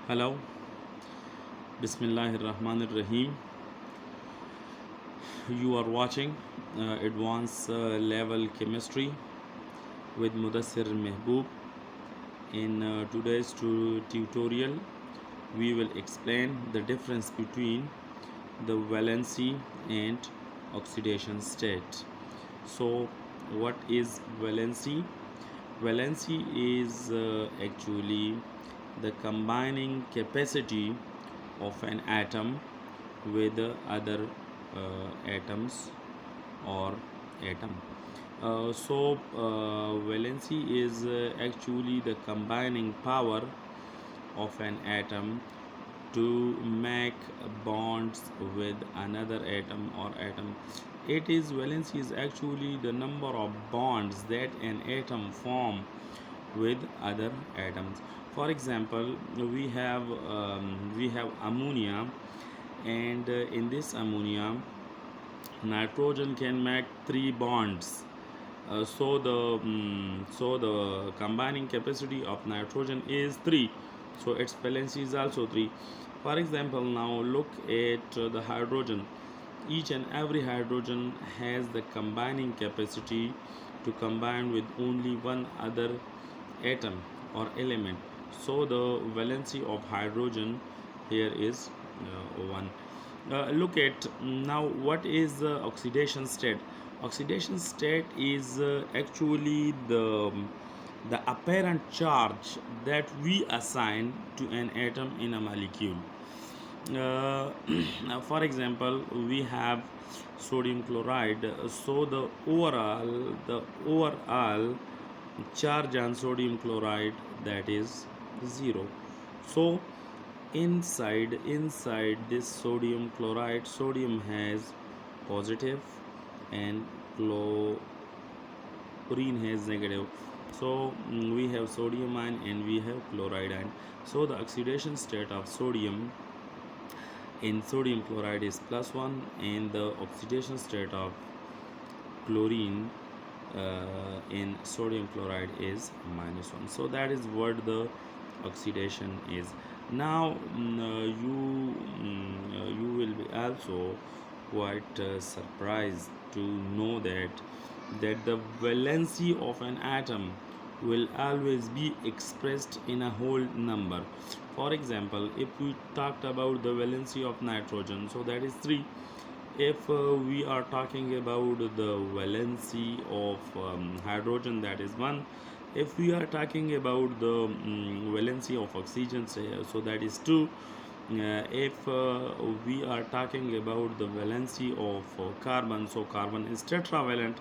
Hello, Bismillahir Rahmanir Rahim. You are watching Advanced Level Chemistry with Moddasser Mehboob. In today's tutorial, we will explain the difference between the valency and oxidation state. So, what is valency? Valency is actually the combining capacity of an atom with other atoms or atom. Valency is actually the combining power of an atom to make bonds with another atom or atom. Valency is actually the number of bonds that an atom form with other atoms. For example, we have ammonia, and in this ammonia, nitrogen can make three bonds. So the combining capacity of nitrogen is 3, so its valency is also 3. For example, now look at the hydrogen. Each and every hydrogen has the combining capacity to combine with only one other atom or element. So the valency of hydrogen here is 1. Look at now, what is the oxidation state? Oxidation state is actually the apparent charge that we assign to an atom in a molecule. Now, for example, we have sodium chloride. So the overall charge on sodium chloride, that is 0. So inside this sodium chloride, sodium has positive and chlorine has negative. So we have sodium ion and we have chloride ion. So the oxidation state of sodium in sodium chloride is +1, and the oxidation state of chlorine in sodium chloride is -1. So that is what the oxidation is. Now you will be also quite surprised to know that the valency of an atom will always be expressed in a whole number. For example, if we talked about the valency of nitrogen, so that is 3. If we are talking about the valency of hydrogen, that is 1. If we are talking about the valency of oxygen, so that is 2. If we are talking about the valency of carbon, so carbon is tetravalent,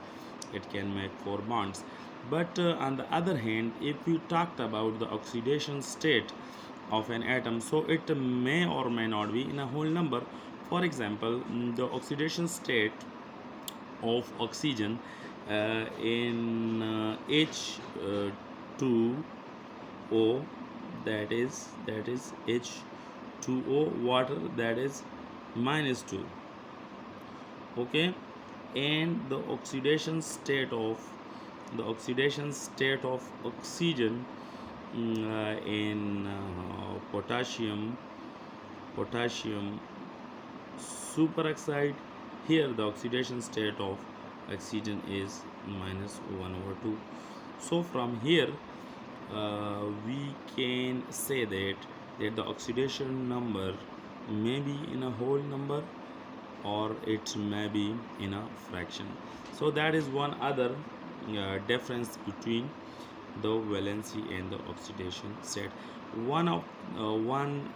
it can make 4 bonds. But on the other hand, if we talked about the oxidation state of an atom, so it may or may not be in a whole number. For example, the oxidation state of oxygen in H2O, that is H2O, water, that is -2. Okay, and the oxidation state of oxygen in potassium superoxide, here the oxidation state of oxygen is -1/2. So from here we can say that the oxidation number may be in a whole number or it may be in a fraction. So that is one other difference between the valency and the oxidation state. One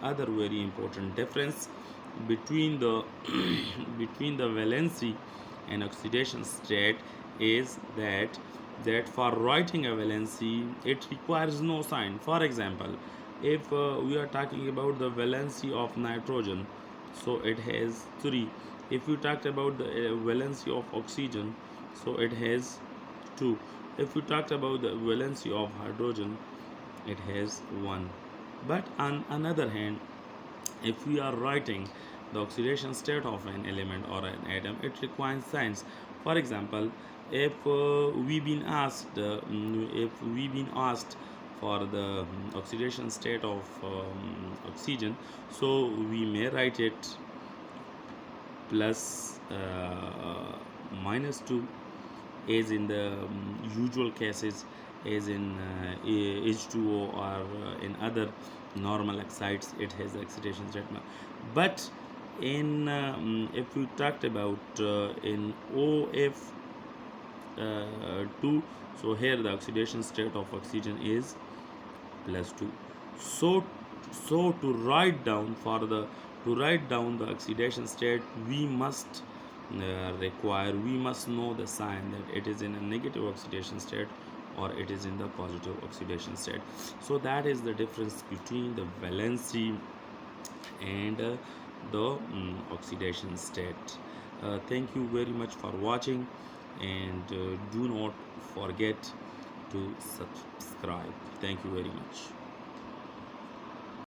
other very important difference between the between the valency and oxidation state is that for writing a valency, it requires no sign. For example, if we are talking about the valency of nitrogen, so it has 3. If we talked about the valency of oxygen, so it has 2. If we talked about the valency of hydrogen, it has 1. But on another hand, if we are writing the oxidation state of an element or an atom, it requires signs. For example, if we've been asked for the oxidation state of oxygen. So we may write it plus minus 2, as in the usual cases, as in H2O or in other normal oxides it has the oxidation state. But in if we talked about in OF 2, so here the oxidation state of oxygen is plus 2. So to write down the oxidation state, we must we must know the sign that it is in a negative oxidation state or it is in the positive oxidation state. So that is the difference between the valency and the oxidation state. Thank you very much for watching, and do not forget to subscribe. Thank you very much.